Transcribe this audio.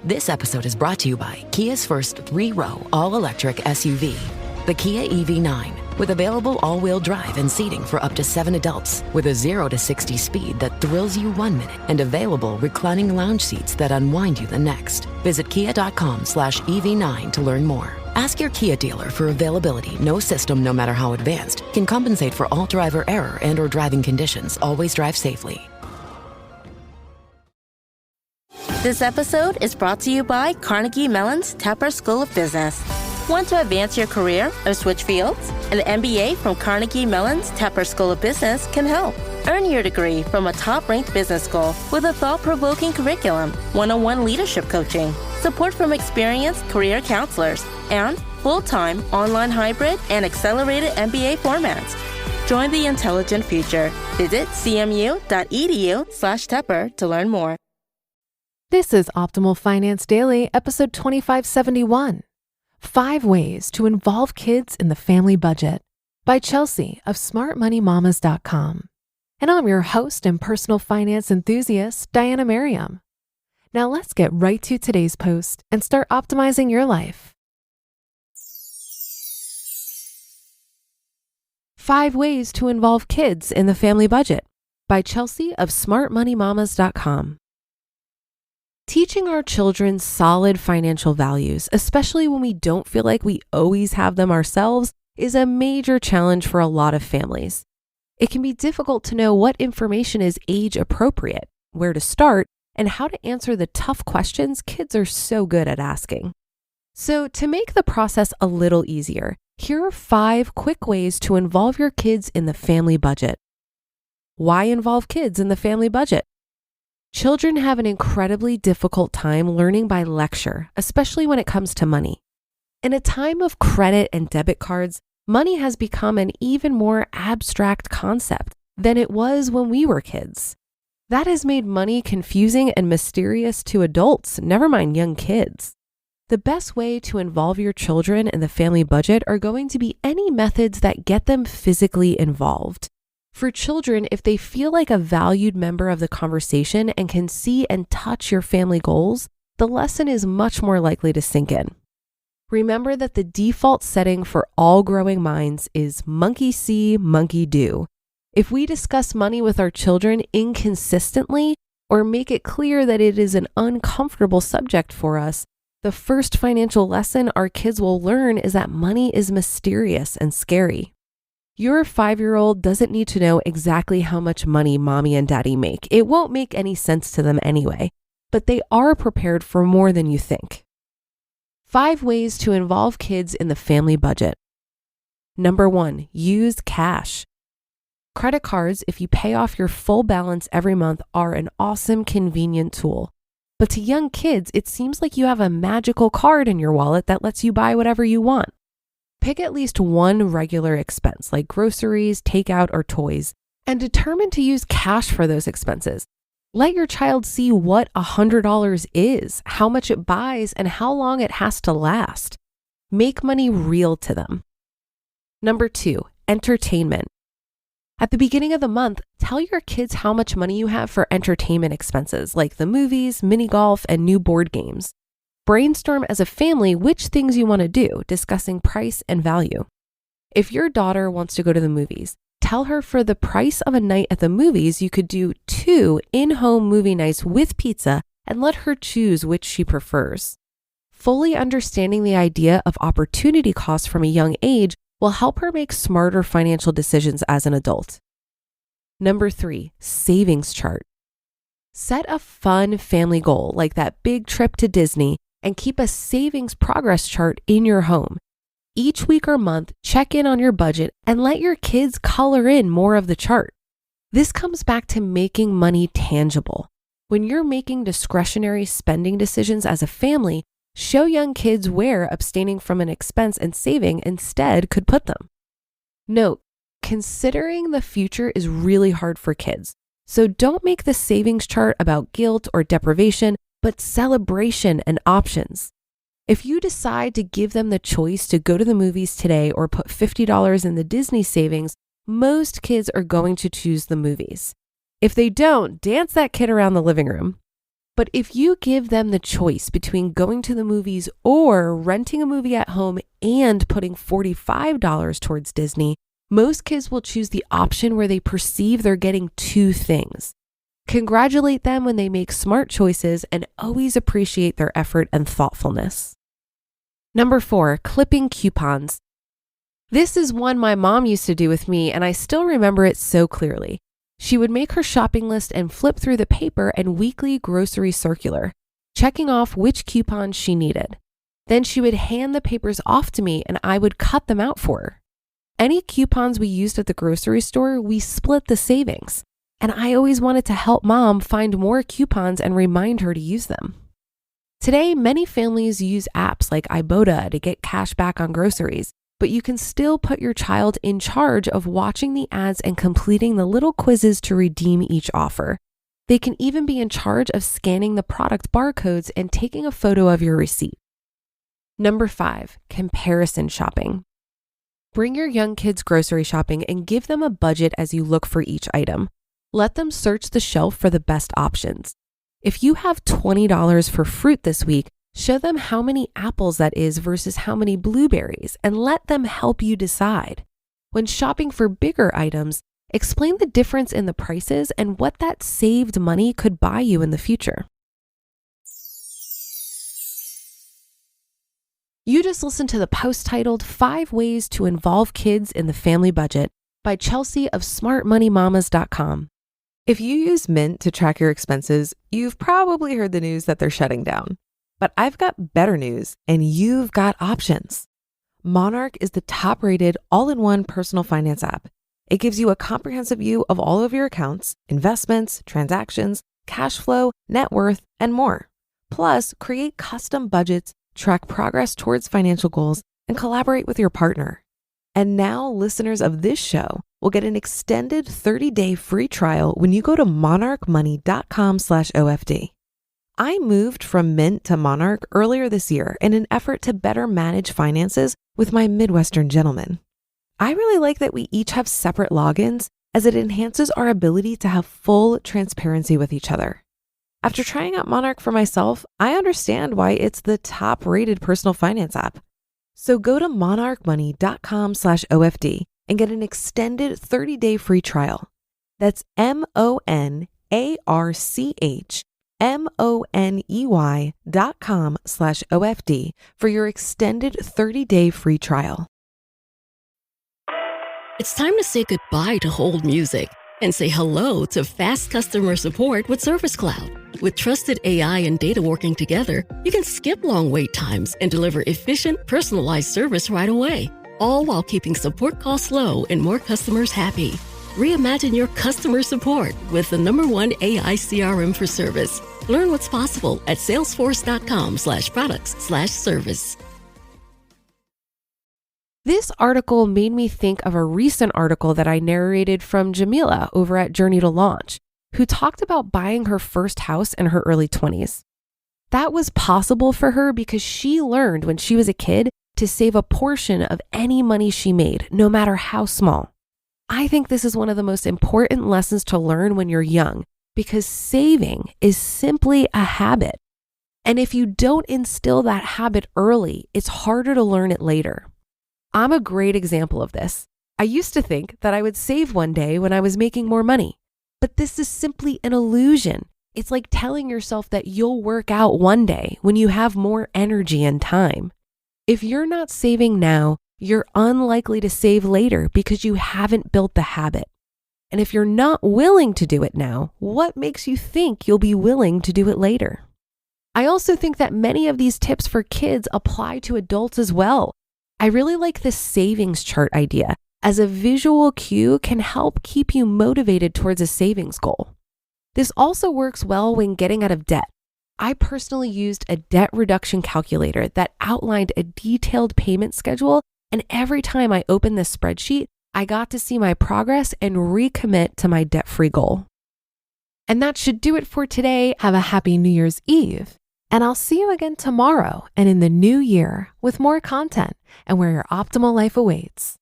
This episode is brought to you by Kia's first 3-row all-electric SUV, the Kia EV9, with available all-wheel drive and seating for up to 7 adults, with a 0 to 60 speed that thrills you 1 minute and available reclining lounge seats that unwind you the next. Visit kia.com/EV9 to learn more. Ask your Kia dealer for availability. No system, no matter how advanced, can compensate for all driver error and or driving conditions. Always drive safely. This episode is brought to you by Carnegie Mellon's Tepper School of Business. Want to advance your career or switch fields? An MBA from Carnegie Mellon's Tepper School of Business can help. Earn your degree from a top-ranked business school with a thought-provoking curriculum, one-on-one leadership coaching, support from experienced career counselors, and full-time, online hybrid, and accelerated MBA formats. Join the intelligent future. Visit cmu.edu/Tepper to learn more. This is Optimal Finance Daily, episode 2571. 5 Ways to Involve Kids in the Family Budget by Chelsea of smartmoneymamas.com. And I'm your host and personal finance enthusiast, Diana Merriam. Now let's get right to today's post and start optimizing your life. 5 Ways to Involve Kids in the Family Budget by Chelsea of smartmoneymamas.com. Teaching our children solid financial values, especially when we don't feel like we always have them ourselves, is a major challenge for a lot of families. It can be difficult to know what information is age appropriate, where to start, and how to answer the tough questions kids are so good at asking. So to make the process a little easier, here are 5 quick ways to involve your kids in the family budget. Why involve kids in the family budget? Children have an incredibly difficult time learning by lecture, especially when it comes to money. In a time of credit and debit cards, money has become an even more abstract concept than it was when we were kids. That has made money confusing and mysterious to adults, never mind young kids. The best way to involve your children in the family budget are going to be any methods that get them physically involved. For children, if they feel like a valued member of the conversation and can see and touch your family goals, the lesson is much more likely to sink in. Remember that the default setting for all growing minds is monkey see, monkey do. If we discuss money with our children inconsistently or make it clear that it is an uncomfortable subject for us, the first financial lesson our kids will learn is that money is mysterious and scary. Your 5-year-old doesn't need to know exactly how much money mommy and daddy make. It won't make any sense to them anyway, but they are prepared for more than you think. 5 ways to involve kids in the family budget. Number 1, use cash. Credit cards, if you pay off your full balance every month, are an awesome, convenient tool. But to young kids, it seems like you have a magical card in your wallet that lets you buy whatever you want. Pick at least one regular expense like groceries, takeout, or toys, and determine to use cash for those expenses. Let your child see what $100 is, how much it buys, and how long it has to last. Make money real to them. Number 2, entertainment. At the beginning of the month, tell your kids how much money you have for entertainment expenses like the movies, mini golf, and new board games. Brainstorm as a family which things you want to do, discussing price and value. If your daughter wants to go to the movies, tell her for the price of a night at the movies, you could do 2 in-home movie nights with pizza and let her choose which she prefers. Fully understanding the idea of opportunity cost from a young age will help her make smarter financial decisions as an adult. Number 3, savings chart. Set a fun family goal like that big trip to Disney and keep a savings progress chart in your home. Each week or month, check in on your budget and let your kids color in more of the chart. This comes back to making money tangible. When you're making discretionary spending decisions as a family, show young kids where abstaining from an expense and saving instead could put them. Note, considering the future is really hard for kids, so don't make the savings chart about guilt or deprivation, but celebration and options. If you decide to give them the choice to go to the movies today or put $50 in the Disney savings, most kids are going to choose the movies. If they don't, dance that kid around the living room. But if you give them the choice between going to the movies or renting a movie at home and putting $45 towards Disney, most kids will choose the option where they perceive they're getting two things. Congratulate them when they make smart choices and always appreciate their effort and thoughtfulness. Number 4, clipping coupons. This is one my mom used to do with me, and I still remember it so clearly. She would make her shopping list and flip through the paper and weekly grocery circular, checking off which coupons she needed. Then she would hand the papers off to me and I would cut them out for her. Any coupons we used at the grocery store, we split the savings. And I always wanted to help mom find more coupons and remind her to use them. Today, many families use apps like Ibotta to get cash back on groceries, but you can still put your child in charge of watching the ads and completing the little quizzes to redeem each offer. They can even be in charge of scanning the product barcodes and taking a photo of your receipt. Number 5, comparison shopping. Bring your young kids grocery shopping and give them a budget as you look for each item. Let them search the shelf for the best options. If you have $20 for fruit this week, show them how many apples that is versus how many blueberries and let them help you decide. When shopping for bigger items, explain the difference in the prices and what that saved money could buy you in the future. You just listened to the post titled 5 Ways to Involve Kids in the Family Budget by Chelsea of smartmoneymamas.com. If you use Mint to track your expenses, you've probably heard the news that they're shutting down. But I've got better news, and you've got options. Monarch is the top-rated all-in-one personal finance app. It gives you a comprehensive view of all of your accounts, investments, transactions, cash flow, net worth, and more. Plus, create custom budgets, track progress towards financial goals, and collaborate with your partner. And now listeners of this show will get an extended 30-day free trial when you go to monarchmoney.com/OFD. I moved from Mint to Monarch earlier this year in an effort to better manage finances with my Midwestern gentleman. I really like that we each have separate logins as it enhances our ability to have full transparency with each other. After trying out Monarch for myself, I understand why it's the top-rated personal finance app. So go to monarchmoney.com/OFD and get an extended 30-day free trial. That's monarchmoney.com/OFD for your extended 30-day free trial. It's time to say goodbye to hold music and say hello to fast customer support with Service Cloud. With trusted AI and data working together, you can skip long wait times and deliver efficient, personalized service right away, all while keeping support costs low and more customers happy. Reimagine your customer support with the #1 AI CRM for service. Learn what's possible at salesforce.com/products/service. This article made me think of a recent article that I narrated from Jamila over at Journey to Launch, who talked about buying her first house in her early 20s. That was possible for her because she learned when she was a kid to save a portion of any money she made, no matter how small. I think this is one of the most important lessons to learn when you're young, because saving is simply a habit. And if you don't instill that habit early, it's harder to learn it later. I'm a great example of this. I used to think that I would save one day when I was making more money, but this is simply an illusion. It's like telling yourself that you'll work out one day when you have more energy and time. If you're not saving now, you're unlikely to save later because you haven't built the habit. And if you're not willing to do it now, what makes you think you'll be willing to do it later? I also think that many of these tips for kids apply to adults as well. I really like this savings chart idea, as a visual cue can help keep you motivated towards a savings goal. This also works well when getting out of debt. I personally used a debt reduction calculator that outlined a detailed payment schedule, and every time I opened this spreadsheet, I got to see my progress and recommit to my debt-free goal. And that should do it for today. Have a happy New Year's Eve. And I'll see you again tomorrow and in the new year with more content and where your optimal life awaits.